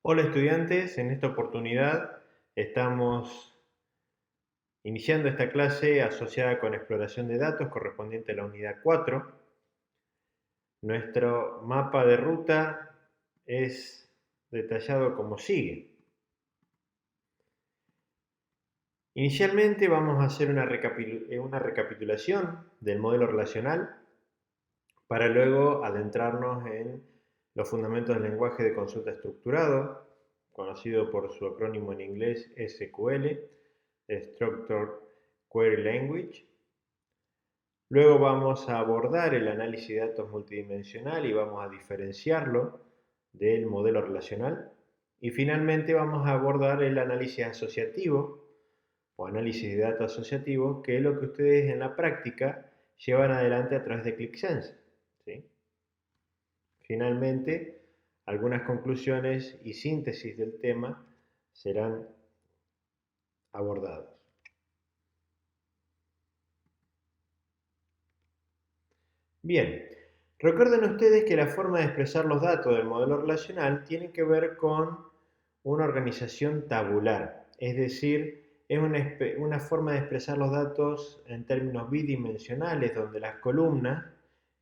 Hola estudiantes, en esta oportunidad estamos iniciando esta clase asociada con exploración de datos correspondiente a la unidad 4. Nuestro mapa de ruta es detallado como sigue. Inicialmente vamos a hacer una recapitulación del modelo relacional para luego adentrarnos en los fundamentos del lenguaje de consulta estructurado, conocido por su acrónimo en inglés SQL, Structured Query Language. Luego vamos a abordar el análisis de datos multidimensional y vamos a diferenciarlo del modelo relacional. Y finalmente vamos a abordar el análisis asociativo o análisis de datos asociativos, que es lo que ustedes en la práctica llevan adelante a través de ClickSense, ¿sí? Finalmente, algunas conclusiones y síntesis del tema serán abordados. Bien, recuerden ustedes que la forma de expresar los datos del modelo relacional tiene que ver con una organización tabular, es decir, es una forma de expresar los datos en términos bidimensionales, donde las columnas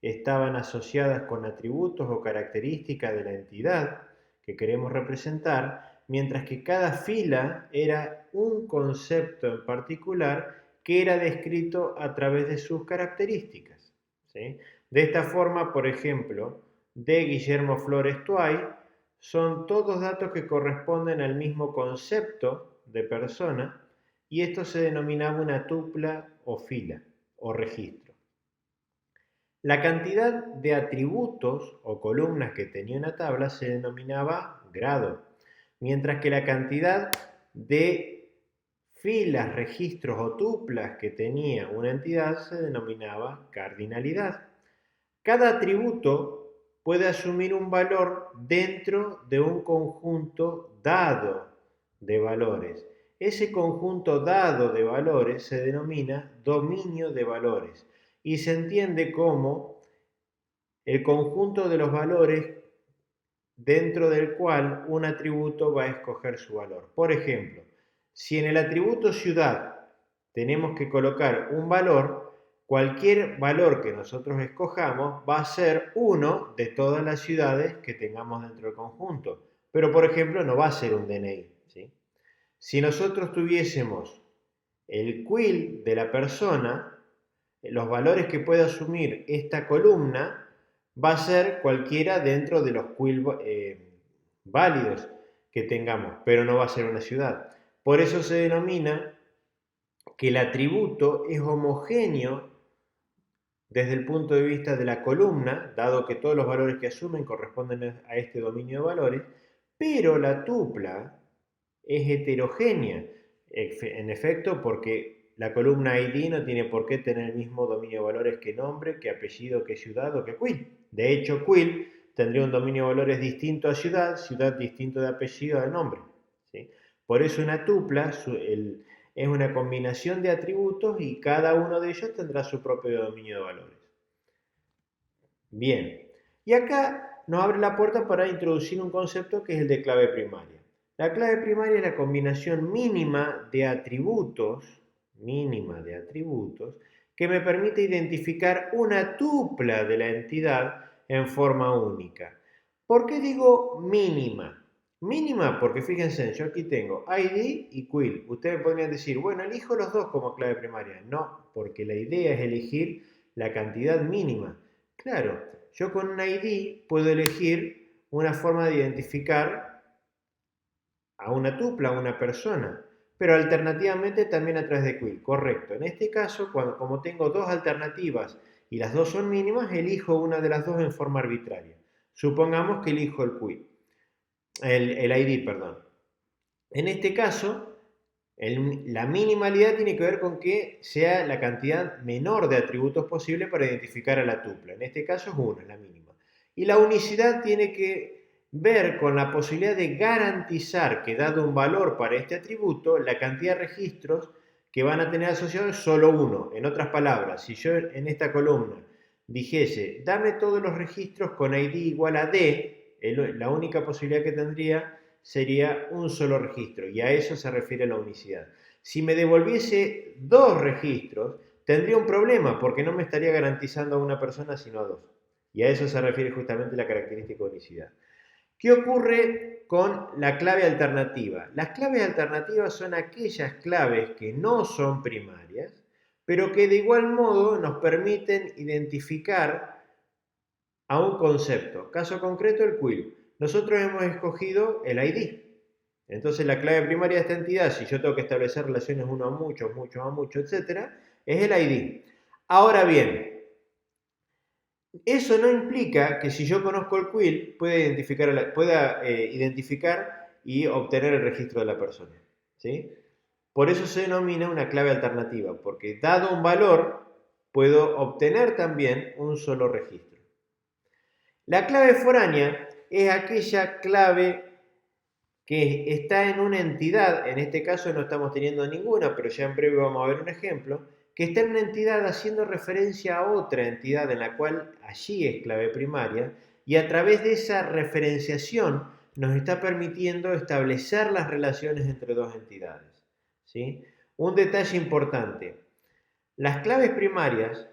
estaban asociadas con atributos o características de la entidad que queremos representar, mientras que cada fila era un concepto en particular que era descrito a través de sus características, ¿sí? De esta forma, por ejemplo, de Guillermo Flores Tuay son todos datos que corresponden al mismo concepto de persona y esto se denominaba una tupla o fila o registro. La cantidad de atributos o columnas que tenía una tabla se denominaba grado, mientras que la cantidad de filas, registros o tuplas que tenía una entidad se denominaba cardinalidad. Cada atributo puede asumir un valor dentro de un conjunto dado de valores. Ese conjunto dado de valores se denomina dominio de valores y se entiende como el conjunto de los valores dentro del cual un atributo va a escoger su valor. Por ejemplo, si en el atributo ciudad tenemos que colocar un valor, cualquier valor que nosotros escojamos va a ser uno de todas las ciudades que tengamos dentro del conjunto. Pero, por ejemplo, no va a ser un DNI, ¿sí? Si nosotros tuviésemos el quill de la persona, los valores que puede asumir esta columna va a ser cualquiera dentro de los quill válidos que tengamos, pero no va a ser una ciudad. Por eso se denomina que el atributo es homogéneo desde el punto de vista de la columna, dado que todos los valores que asumen corresponden a este dominio de valores, pero la tupla es heterogénea, en efecto, porque la columna ID no tiene por qué tener el mismo dominio de valores que nombre, que apellido, que ciudad o que quill. De hecho, quill tendría un dominio de valores distinto a ciudad, ciudad distinto de apellido a nombre, ¿sí? Por eso una tupla es una combinación de atributos y cada uno de ellos tendrá su propio dominio de valores. Bien, y acá nos abre la puerta para introducir un concepto que es el de clave primaria. La clave primaria es la combinación mínima de atributos, que me permite identificar una tupla de la entidad en forma única. ¿Por qué digo mínima? Mínima porque fíjense, yo aquí tengo ID y quill. Ustedes podrían decir, bueno, elijo los dos como clave primaria. No, porque la idea es elegir la cantidad mínima. Claro, yo con un ID puedo elegir una forma de identificar a una tupla, a una persona, pero alternativamente también a través de quill. Correcto. En este caso, como tengo dos alternativas y las dos son mínimas, elijo una de las dos en forma arbitraria. Supongamos que elijo el quill, el ID, perdón. En este caso, la minimalidad tiene que ver con que sea la cantidad menor de atributos posible para identificar a la tupla. En este caso es 1, es la mínima. Y la unicidad tiene que ver con la posibilidad de garantizar que dado un valor para este atributo, la cantidad de registros que van a tener asociados es solo 1. En otras palabras, si yo en esta columna dijese, dame todos los registros con ID igual a D, la única posibilidad que tendría sería un solo registro y a eso se refiere la unicidad. Si me devolviese dos registros, tendría un problema porque no me estaría garantizando a una persona sino a dos. Y a eso se refiere justamente la característica de unicidad. ¿Qué ocurre con la clave alternativa? Las claves alternativas son aquellas claves que no son primarias, pero que de igual modo nos permiten identificar a un concepto. Caso concreto, el quill. Nosotros hemos escogido el ID. Entonces la clave primaria de esta entidad, si yo tengo que establecer relaciones uno a muchos, muchos a muchos, etc., es el ID. Ahora bien, eso no implica que si yo conozco el quill pueda identificar y obtener el registro de la persona. ¿Sí? Por eso se denomina una clave alternativa, porque dado un valor, puedo obtener también un solo registro. La clave foránea es aquella clave que está en una entidad, en este caso no estamos teniendo ninguna, pero ya en breve vamos a ver un ejemplo, que está en una entidad haciendo referencia a otra entidad en la cual allí es clave primaria, y a través de esa referenciación nos está permitiendo establecer las relaciones entre dos entidades. ¿Sí? Un detalle importante, las claves primarias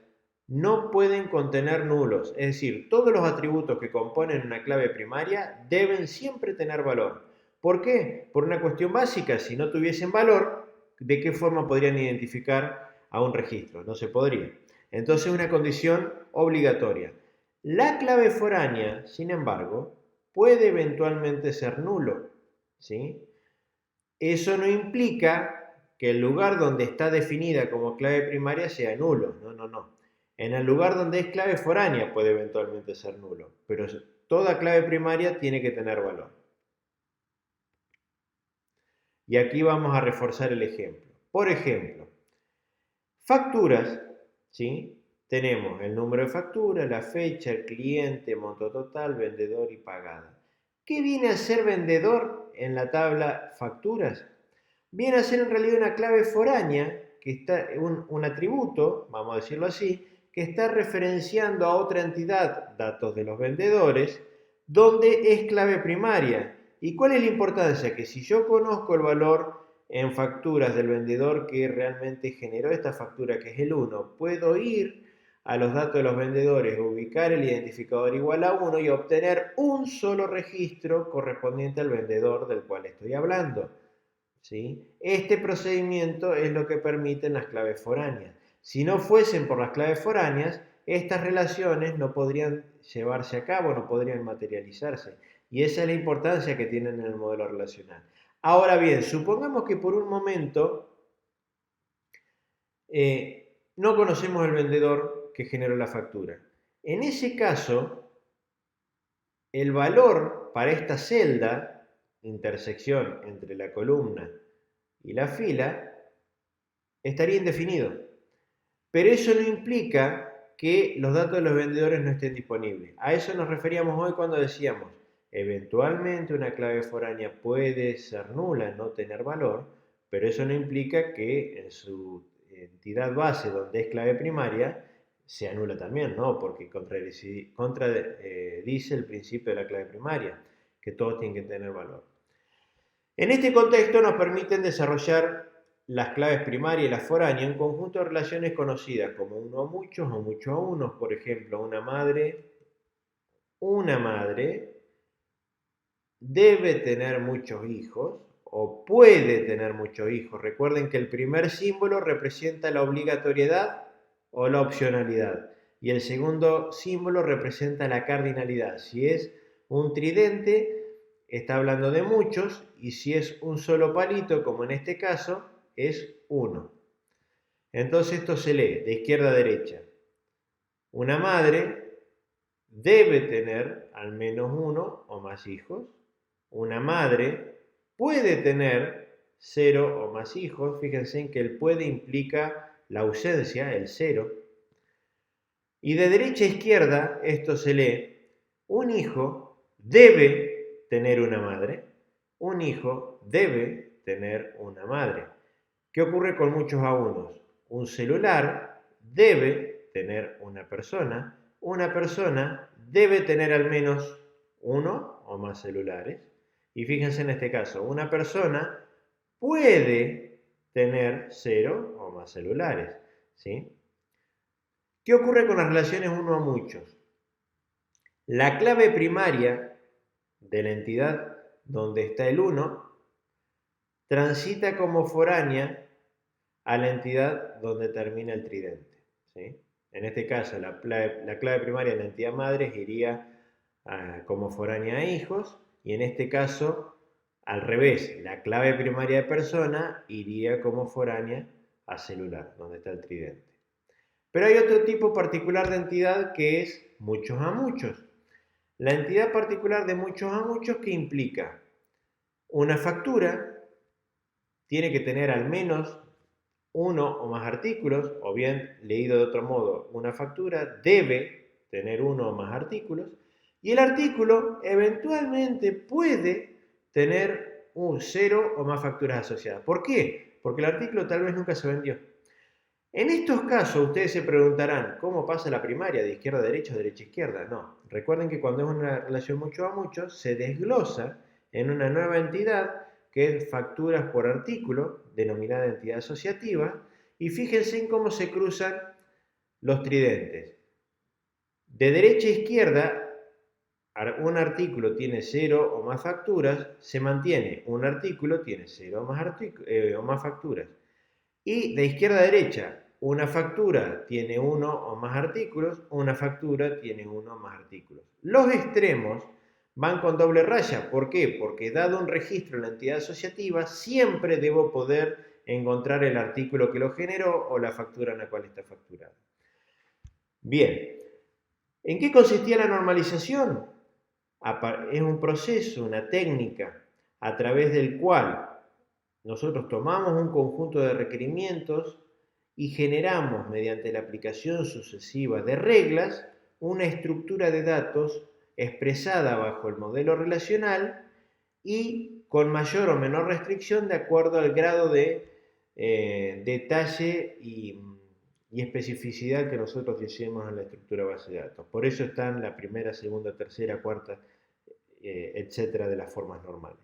no pueden contener nulos, es decir, todos los atributos que componen una clave primaria deben siempre tener valor. ¿Por qué? Por una cuestión básica, si no tuviesen valor, ¿de qué forma podrían identificar a un registro? No se podría. Entonces es una condición obligatoria. La clave foránea, sin embargo, puede eventualmente ser nulo. ¿Sí? Eso no implica que el lugar donde está definida como clave primaria sea nulo. No, no, no. En el lugar donde es clave foránea puede eventualmente ser nulo, pero toda clave primaria tiene que tener valor. Y aquí vamos a reforzar el ejemplo. Por ejemplo, facturas, ¿sí? Tenemos el número de factura, la fecha, el cliente, monto total, vendedor y pagada. ¿Qué viene a ser vendedor en la tabla facturas? Viene a ser en realidad una clave foránea, que está un atributo, vamos a decirlo así, que está referenciando a otra entidad, datos de los vendedores, donde es clave primaria. ¿Y cuál es la importancia? Que si yo conozco el valor en facturas del vendedor que realmente generó esta factura, que es el 1, puedo ir a los datos de los vendedores, ubicar el identificador igual a 1 y obtener un solo registro correspondiente al vendedor del cual estoy hablando. ¿Sí? Este procedimiento es lo que permiten las claves foráneas. Si no fuesen por las claves foráneas, estas relaciones no podrían llevarse a cabo, no podrían materializarse. Y esa es la importancia que tienen en el modelo relacional. Ahora bien, supongamos que por un momento no conocemos el vendedor que generó la factura. En ese caso, el valor para esta celda, intersección entre la columna y la fila, estaría indefinido. Pero eso no implica que los datos de los vendedores no estén disponibles. A eso nos referíamos hoy cuando decíamos, eventualmente una clave foránea puede ser nula, no tener valor, pero eso no implica que en su entidad base, donde es clave primaria, sea nula también, ¿no? Porque contradice el principio de la clave primaria, que todos tienen que tener valor. En este contexto nos permiten desarrollar las claves primarias y las foráneas, un conjunto de relaciones conocidas como uno a muchos o mucho a unos. Por ejemplo, una madre debe tener muchos hijos o puede tener muchos hijos. Recuerden que el primer símbolo representa la obligatoriedad o la opcionalidad y el segundo símbolo representa la cardinalidad. Si es un tridente, está hablando de muchos, y si es un solo palito, como en este caso, es uno. Entonces esto se lee de izquierda a derecha. Una madre debe tener al menos uno o más hijos. Una madre puede tener 0 o más hijos. Fíjense en que el puede implica la ausencia, el 0. Y de derecha a izquierda esto se lee, un hijo debe tener una madre, un hijo debe tener una madre. ¿Qué ocurre con muchos a unos? Un celular debe tener una persona debe tener al menos uno o más celulares, Y fíjense en este caso, una persona puede tener 0 o más celulares, ¿sí? ¿Qué ocurre con las relaciones uno a muchos? La clave primaria de la entidad donde está el 1 transita como foránea a la entidad donde termina el tridente, ¿sí? En este caso, la clave primaria de la entidad madre iría como foránea a hijos, y en este caso, al revés, la clave primaria de persona iría como foránea a celular, donde está el tridente. Pero hay otro tipo particular de entidad que es muchos a muchos. La entidad particular de muchos a muchos que implica una factura, tiene que tener al menos uno o más artículos, o bien, leído de otro modo, una factura debe tener uno o más artículos, y el artículo eventualmente puede tener un 0 o más facturas asociadas. ¿Por qué? Porque el artículo tal vez nunca se vendió. En estos casos ustedes se preguntarán, ¿cómo pasa la primaria? ¿De izquierda a derecha o derecha a izquierda? No. Recuerden que cuando es una relación mucho a mucho, se desglosa en una nueva entidad que es facturas por artículo, denominada entidad asociativa, y fíjense en cómo se cruzan los tridentes. De derecha a izquierda, un artículo tiene 0 o más facturas, se mantiene. Un artículo tiene 0 o más facturas. Y de izquierda a derecha, una factura tiene uno o más artículos, una factura tiene uno o más artículos. Los extremos van con doble raya. ¿Por qué? Porque dado un registro en la entidad asociativa, siempre debo poder encontrar el artículo que lo generó o la factura en la cual está facturada. Bien, ¿en qué consistía la normalización? Es un proceso, una técnica, a través del cual nosotros tomamos un conjunto de requerimientos y generamos, mediante la aplicación sucesiva de reglas, una estructura de datos expresada bajo el modelo relacional y con mayor o menor restricción de acuerdo al grado de detalle y especificidad que nosotros deseemos en la estructura base de datos. Por eso están la primera, segunda, tercera, cuarta, etcétera, de las formas normales,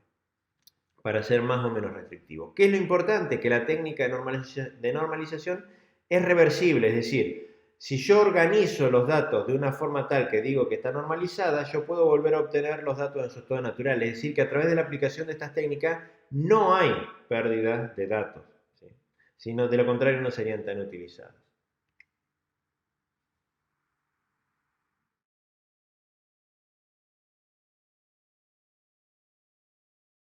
para ser más o menos restrictivo. ¿Qué es lo importante? Que la técnica de normalización es reversible, es decir, si yo organizo los datos de una forma tal que digo que está normalizada, yo puedo volver a obtener los datos en su estado natural, es decir, que a través de la aplicación de estas técnicas no hay pérdida de datos, ¿sí? Sino de lo contrario no serían tan utilizadas.